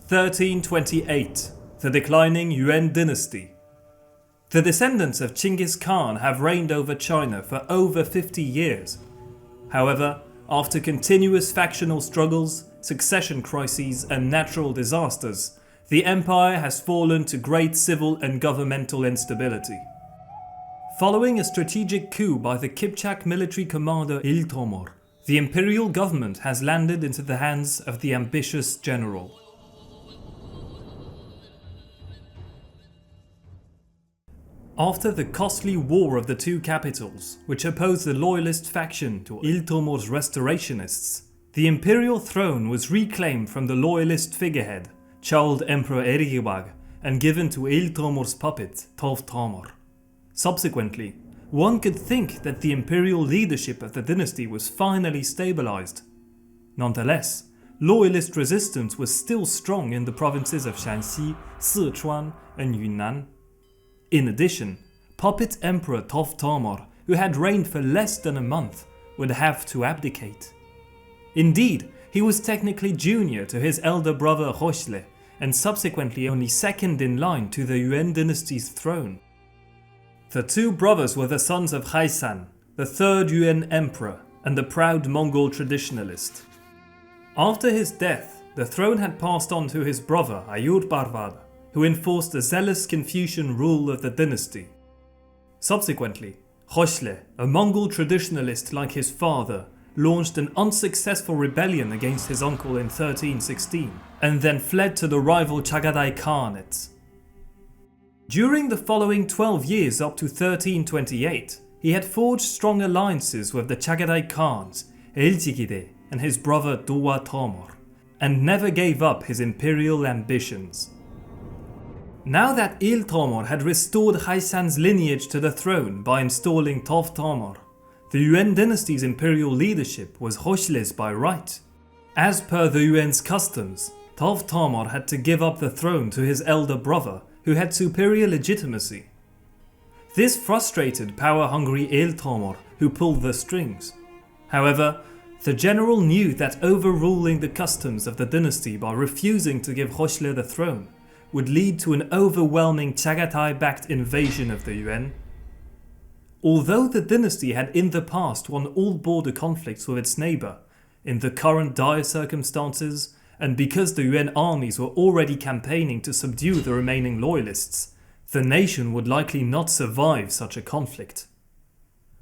1328. The declining Yuan dynasty. The descendants of Chinggis Khan have reigned over China for over 50 years. However, after continuous factional struggles, succession crises and natural disasters, the empire has fallen to great civil and governmental instability. Following a strategic coup by the Kipchak military commander Tugh Temur, the imperial government has landed into the hands of the ambitious general. After the costly War of the Two Capitals, which opposed the loyalist faction to Tugh Temur's restorationists, the imperial throne was reclaimed from the loyalist figurehead, child Emperor Erigibag, and given to Tugh Temur's puppet, Tugh Temur. Subsequently, one could think that the imperial leadership of the dynasty was finally stabilized. Nonetheless, loyalist resistance was still strong in the provinces of Shanxi, Sichuan, and Yunnan. In addition, puppet Emperor Tugh Temur, who had reigned for less than a month, would have to abdicate. Indeed, he was technically junior to his elder brother Khoshila, and subsequently only second in line to the Yuan dynasty's throne. The two brothers were the sons of Khaisan, the third Yuan emperor and the proud Mongol traditionalist. After his death, the throne had passed on to his brother Ayurbarvad, who enforced the zealous Confucian rule of the dynasty. Subsequently, Khoshila, a Mongol traditionalist like his father, launched an unsuccessful rebellion against his uncle in 1316 and then fled to the rival Chagatai Khanate. During the following 12 years up to 1328, he had forged strong alliances with the Chagatai Khans, Elchigide and his brother Tugh Temur, and never gave up his imperial ambitions. Now that Tugh Temur had restored Khaisan's lineage to the throne by installing Tugh Temur, the Yuan dynasty's imperial leadership was Khoshila's by right. As per the Yuan's customs, Tugh Temur had to give up the throne to his elder brother, who had superior legitimacy. This frustrated power-hungry Tugh Temur, who pulled the strings. However, the general knew that overruling the customs of the dynasty by refusing to give Khoshila the throne would lead to an overwhelming Chagatai-backed invasion of the Yuan. Although the dynasty had in the past won all border conflicts with its neighbour, in the current dire circumstances, and because the Yuan armies were already campaigning to subdue the remaining loyalists, the nation would likely not survive such a conflict.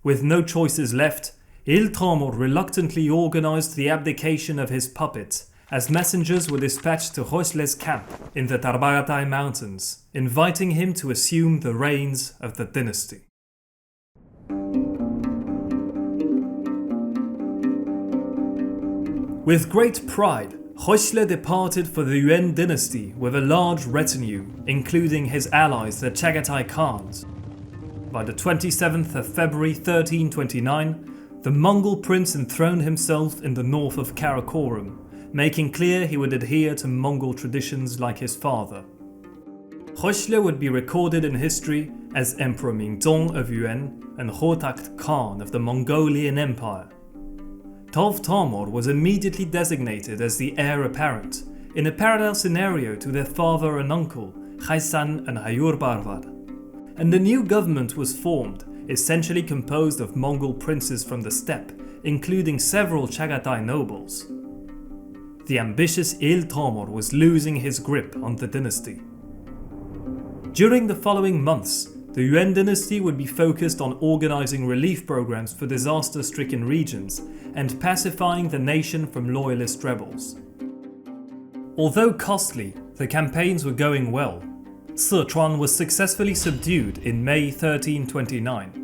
With no choices left, Tugh Temur reluctantly organised the abdication of his puppet, as messengers were dispatched to Khoshila's camp in the Tarbagatai mountains, inviting him to assume the reins of the dynasty. With great pride, Khoshila departed for the Yuan dynasty with a large retinue, including his allies the Chagatai Khans. By the 27th of February 1329, the Mongol prince enthroned himself in the north of Karakorum, making clear he would adhere to Mongol traditions like his father. Khoshila would be recorded in history as Emperor Mingzong of Yuan and Khutughtu Khan of the Mongolian Empire. Tugh Temur was immediately designated as the heir apparent, in a parallel scenario to their father and uncle, Khaisan and Ayurbarvad. And a new government was formed, essentially composed of Mongol princes from the steppe, including several Chagatai nobles. The ambitious Tugh Temur was losing his grip on the dynasty. During the following months, the Yuan dynasty would be focused on organising relief programs for disaster-stricken regions and pacifying the nation from loyalist rebels. Although costly, the campaigns were going well. Sichuan was successfully subdued in May 1329.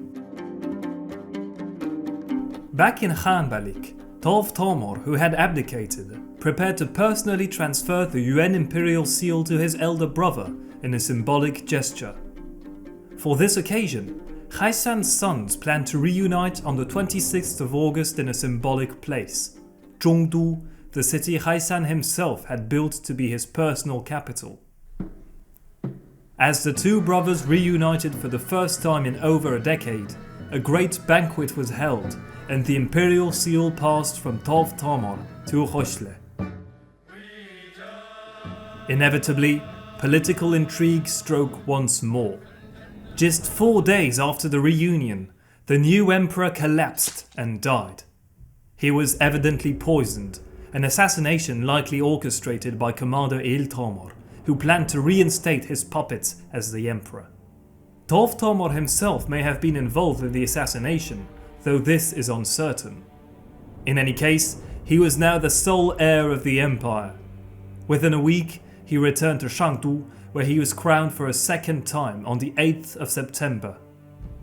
Back in Khanbalik, Tugh Temur, who had abdicated, prepared to personally transfer the Yuan imperial seal to his elder brother in a symbolic gesture. For this occasion, Khaisan's sons planned to reunite on the 26th of August in a symbolic place, Zhongdu, the city Khaisan himself had built to be his personal capital. As the two brothers reunited for the first time in over a decade, a great banquet was held and the imperial seal passed from Tugh Temur to Khoshila. Inevitably, political intrigue struck once more. Just 4 days after the reunion, the new emperor collapsed and died. He was evidently poisoned, an assassination likely orchestrated by Commander Temür, who planned to reinstate his puppet as the emperor. Toghon Temür himself may have been involved in the assassination, though this is uncertain. In any case, he was now the sole heir of the empire. Within a week, he returned to Shangdu, where he was crowned for a second time on the 8th of September.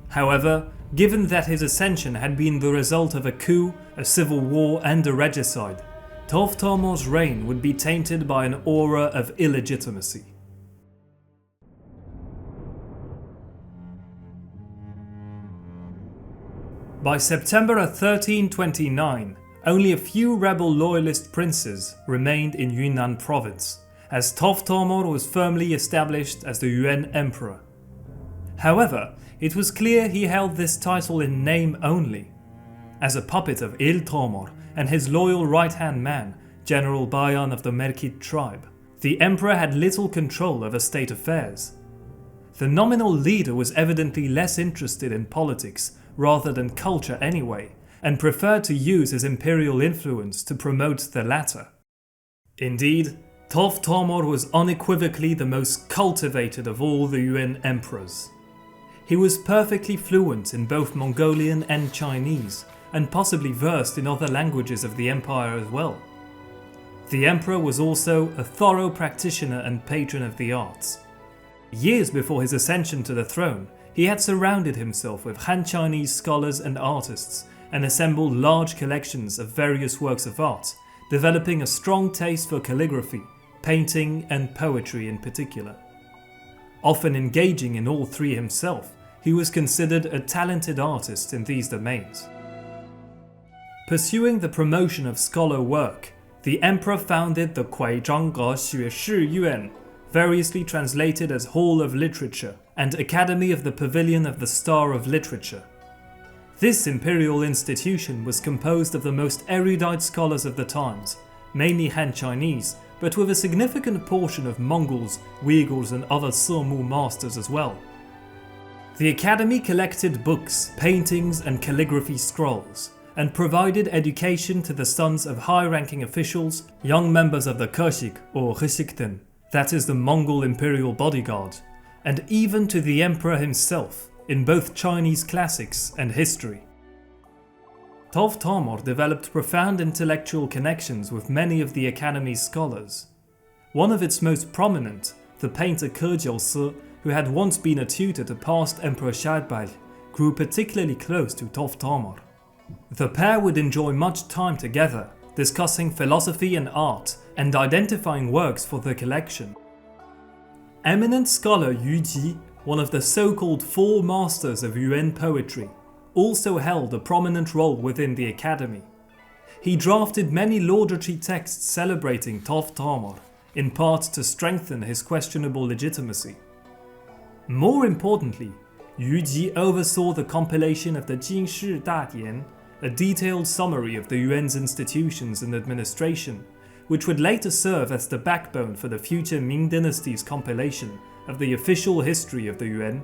However, given that his ascension had been the result of a coup, a civil war and a regicide, Toghon Temür's reign would be tainted by an aura of illegitimacy. By September 1329, only a few rebel loyalist princes remained in Yunnan province, as Toghon Temür was firmly established as the Yuan emperor. However, it was clear he held this title in name only. As a puppet of Temür and his loyal right-hand man, General Bayan of the Merkit tribe, the emperor had little control over state affairs. The nominal leader was evidently less interested in politics rather than culture anyway, and preferred to use his imperial influence to promote the latter. Indeed, Toghon Temür was unequivocally the most cultivated of all the Yuan emperors. He was perfectly fluent in both Mongolian and Chinese, and possibly versed in other languages of the empire as well. The emperor was also a thorough practitioner and patron of the arts. Years before his ascension to the throne, he had surrounded himself with Han Chinese scholars and artists and assembled large collections of various works of art, developing a strong taste for calligraphy, painting and poetry in particular. Often engaging in all three himself, he was considered a talented artist in these domains. Pursuing the promotion of scholar work, the emperor founded the Kuaizhangge Xueshi Yuan, variously translated as Hall of Literature, and Academy of the Pavilion of the Star of Literature. This imperial institution was composed of the most erudite scholars of the times, mainly Han Chinese, but with a significant portion of Mongols, Uyghurs and other Simu masters as well. The academy collected books, paintings and calligraphy scrolls, and provided education to the sons of high-ranking officials, young members of the Keshik or Regicide, that is the Mongol imperial bodyguard, and even to the emperor himself, in both Chinese classics and history. Toghon Temür developed profound intellectual connections with many of the academy's scholars. One of its most prominent, the painter Khutughtu, who had once been a tutor to past Emperor Shadbal, grew particularly close to Toghon Temür. The pair would enjoy much time together, discussing philosophy and art, and identifying works for the collection. Eminent scholar Yu Ji, one of the so-called four masters of Yuan poetry, also held a prominent role within the academy. He drafted many laudatory texts celebrating Toghon Temür, in part to strengthen his questionable legitimacy. More importantly, Yu Ji oversaw the compilation of the Jingshi Dadian, a detailed summary of the Yuan's institutions and administration, which would later serve as the backbone for the future Ming dynasty's compilation of the official history of the Yuan.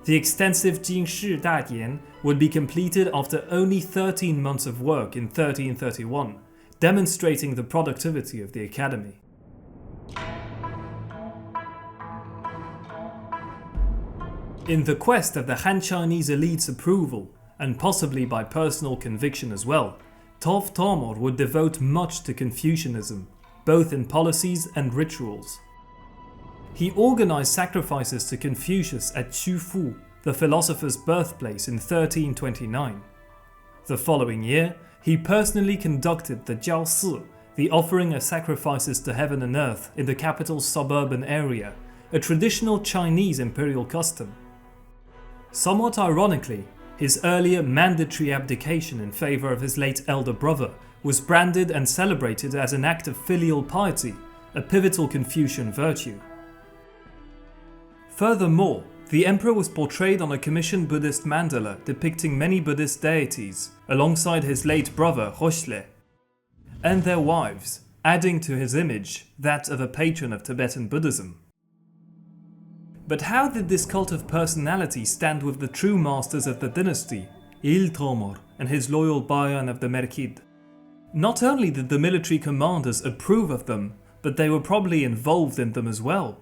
The extensive Jingshi Dadian would be completed after only 13 months of work in 1331, demonstrating the productivity of the academy. In the quest of the Han Chinese elite's approval, and possibly by personal conviction as well, Toghon Temür would devote much to Confucianism, both in policies and rituals. He organized sacrifices to Confucius at Qufu, the philosopher's birthplace, in 1329. The following year, he personally conducted the Jiaosi, the offering of sacrifices to heaven and earth in the capital's suburban area, a traditional Chinese imperial custom. Somewhat ironically, his earlier mandatory abdication in favour of his late elder brother was branded and celebrated as an act of filial piety, a pivotal Confucian virtue. Furthermore, the emperor was portrayed on a commissioned Buddhist mandala depicting many Buddhist deities, alongside his late brother Khoshila, and their wives, adding to his image that of a patron of Tibetan Buddhism. But how did this cult of personality stand with the true masters of the dynasty, Il Temür and his loyal Bayan of the Merkid? Not only did the military commanders approve of them, but they were probably involved in them as well.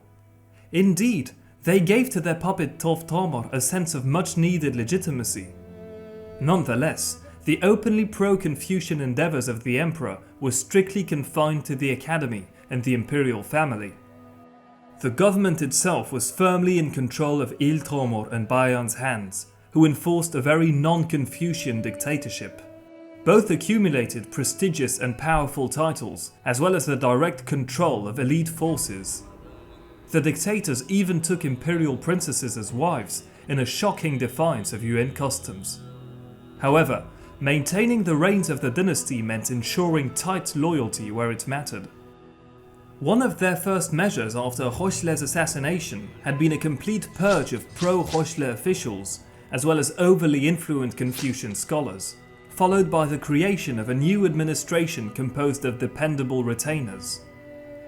Indeed, they gave to their puppet Tugh Temur a sense of much needed legitimacy. Nonetheless, the openly pro-Confucian endeavours of the emperor were strictly confined to the academy and the imperial family. The government itself was firmly in control of Il Temür and Bayan's hands, who enforced a very non-Confucian dictatorship. Both accumulated prestigious and powerful titles, as well as the direct control of elite forces. The dictators even took imperial princesses as wives, in a shocking defiance of Yuan customs. However, maintaining the reins of the dynasty meant ensuring tight loyalty where it mattered. One of their first measures after Khoshila's assassination had been a complete purge of pro-Khoshila officials, as well as overly influent Confucian scholars, followed by the creation of a new administration composed of dependable retainers.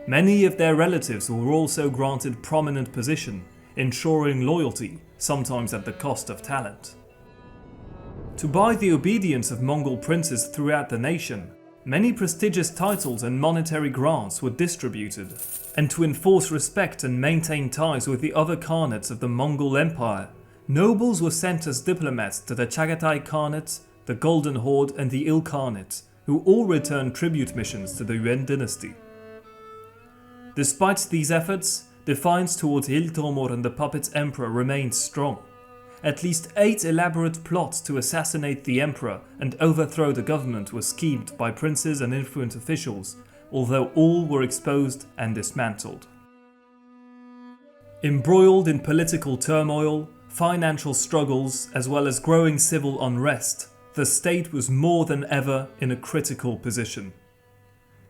Many of their relatives were also granted prominent position, ensuring loyalty, sometimes at the cost of talent. To buy the obedience of Mongol princes throughout the nation, many prestigious titles and monetary grants were distributed, and to enforce respect and maintain ties with the other khanates of the Mongol Empire, nobles were sent as diplomats to the Chagatai Khanate, the Golden Horde and the Il Khanate, who all returned tribute missions to the Yuan dynasty. Despite these efforts, defiance towards Il Temür and the puppet emperor remained strong. At least 8 elaborate plots to assassinate the emperor and overthrow the government were schemed by princes and influential officials, although all were exposed and dismantled. Embroiled in political turmoil, financial struggles, as well as growing civil unrest, the state was more than ever in a critical position.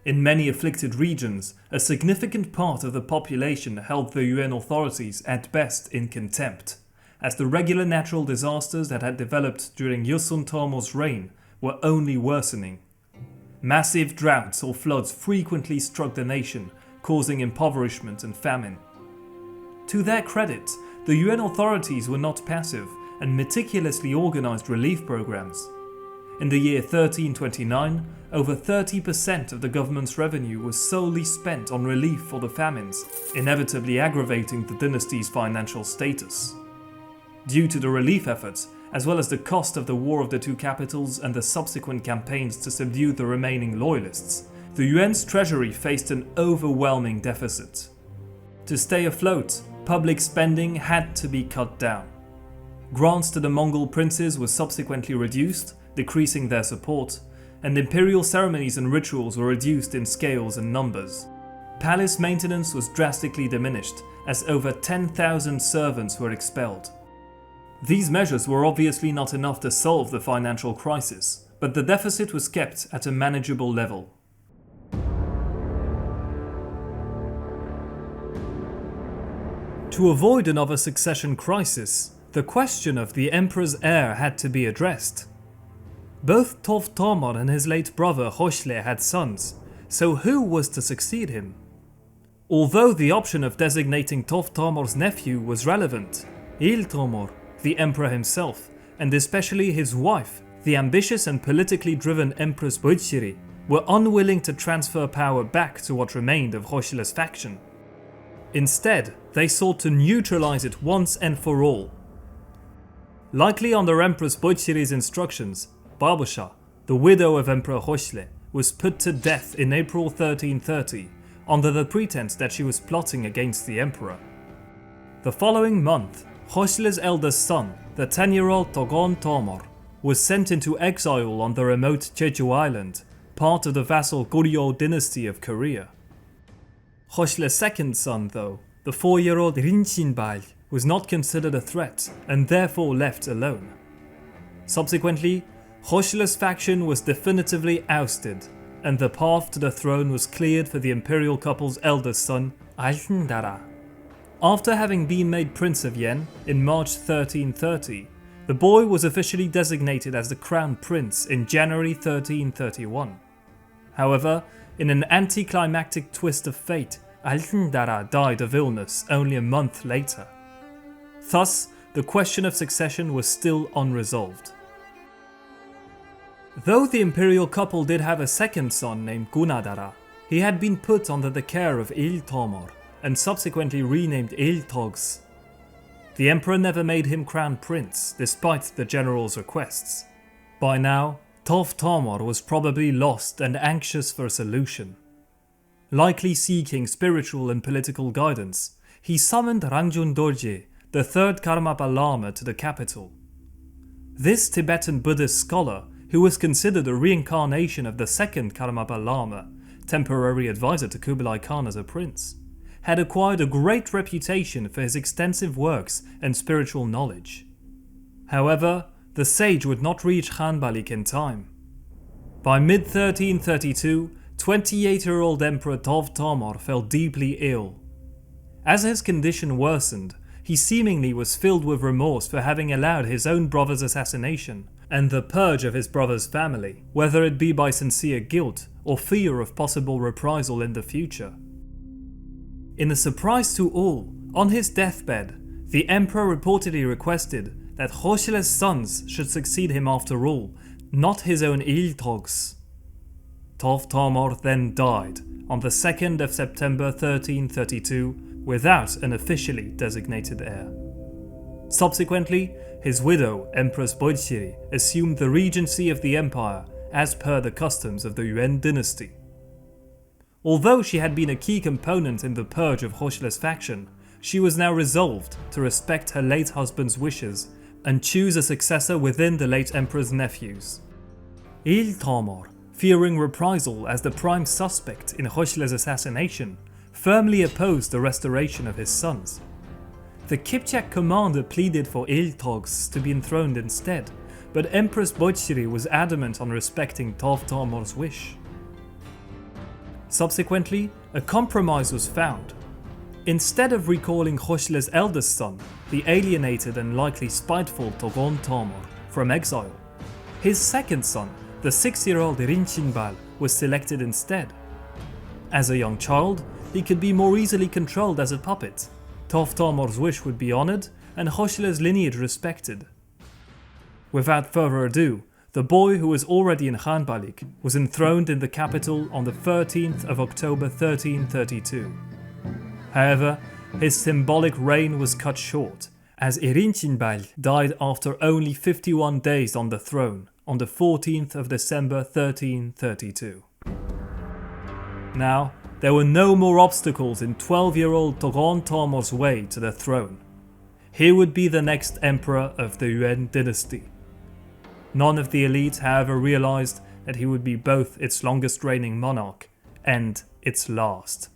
In many afflicted regions, a significant part of the population held the Yuan authorities at best in contempt, as the regular natural disasters that had developed during Yusun Temür's reign were only worsening. Massive droughts or floods frequently struck the nation, causing impoverishment and famine. To their credit, the Yuan authorities were not passive and meticulously organized relief programs. In the year 1329, over 30% of the government's revenue was solely spent on relief for the famines, inevitably aggravating the dynasty's financial status. Due to the relief efforts, as well as the cost of the War of the Two Capitals and the subsequent campaigns to subdue the remaining loyalists, the Yuan's treasury faced an overwhelming deficit. To stay afloat, public spending had to be cut down. Grants to the Mongol princes were subsequently reduced, decreasing their support, and imperial ceremonies and rituals were reduced in scales and numbers. Palace maintenance was drastically diminished, as over 10,000 servants were expelled. These measures were obviously not enough to solve the financial crisis, but the deficit was kept at a manageable level. To avoid another succession crisis, the question of the emperor's heir had to be addressed. Both Tugh Temür and his late brother Khoshila had sons, so who was to succeed him? Although the option of designating Tugh Temür's nephew was relevant, Il Temür, the emperor himself, and especially his wife, the ambitious and politically driven Empress Budashiri, were unwilling to transfer power back to what remained of Khoshila's faction. Instead, they sought to neutralize it once and for all. Likely under Empress Budashiri's instructions, Babusha, the widow of Emperor Khoshila, was put to death in April 1330 under the pretense that she was plotting against the emperor. The following month, Khoshila's eldest son, the 10-year-old Toghon Temür, was sent into exile on the remote Jeju Island, part of the vassal Goryeo dynasty of Korea. Khoshila's second son, though, the 4-year-old Rinchinbal, was not considered a threat and therefore left alone. Subsequently, Khoshila's faction was definitively ousted, and the path to the throne was cleared for the imperial couple's eldest son, Altindara. After having been made Prince of Yen in March 1330, the boy was officially designated as the Crown Prince in January 1331. However, in an anticlimactic twist of fate, Altindara died of illness only a month later. Thus, the question of succession was still unresolved. Though the imperial couple did have a second son named Gunadara, he had been put under the care of Temür and subsequently renamed Toghs. The emperor never made him crown prince, despite the general's requests. By now, Toghon Temür was probably lost and anxious for a solution. Likely seeking spiritual and political guidance, he summoned Rangjung Dorje, the third Karmapa Lama, to the capital. This Tibetan Buddhist scholar, who was considered a reincarnation of the second Karmapa Lama, temporary advisor to Kublai Khan as a prince, had acquired a great reputation for his extensive works and spiritual knowledge. However, the sage would not reach Khanbalik in time. By mid-1332, 28-year-old Emperor Toghon Temür fell deeply ill. As his condition worsened, he seemingly was filled with remorse for having allowed his own brother's assassination and the purge of his brother's family, whether it be by sincere guilt or fear of possible reprisal in the future. In a surprise to all, on his deathbed, the emperor reportedly requested that Khoshila's sons should succeed him after all, not his own Toghs. Toghon Temür then died on the 2nd of September 1332 without an officially designated heir. Subsequently, his widow, Empress Budashiri, assumed the regency of the empire as per the customs of the Yuan dynasty. Although she had been a key component in the purge of Khoshila's faction, she was now resolved to respect her late husband's wishes and choose a successor within the late emperor's nephews. Temür, fearing reprisal as the prime suspect in Khoshila's assassination, firmly opposed the restoration of his sons. The Kipchak commander pleaded for Toghs to be enthroned instead, but Empress Budashiri was adamant on respecting Toghon Temür's wish. Subsequently, a compromise was found. Instead of recalling Khoshila's eldest son, the alienated and likely spiteful Toghon Temür, from exile, his second son, the 6-year-old Rinchinbal, was selected instead. As a young child, he could be more easily controlled as a puppet. Toghon Temür's wish would be honoured and Khoshila's lineage respected. Without further ado, the boy who was already in Khanbalik was enthroned in the capital on the 13th of October 1332. However, his symbolic reign was cut short, as Rinchinbal died after only 51 days on the throne on the 14th of December 1332. Now, there were no more obstacles in 12-year-old Toghon Temür's way to the throne. He would be the next emperor of the Yuan dynasty. None of the elite, however, realized that he would be both its longest reigning monarch and its last.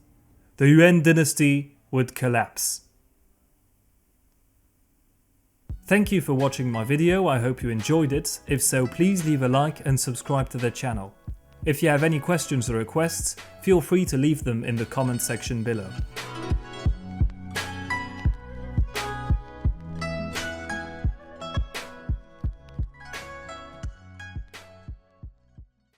The Yuan dynasty would collapse. Thank you for watching my video, I hope you enjoyed it. If so, please leave a like and subscribe to the channel. If you have any questions or requests, feel free to leave them in the comment section below.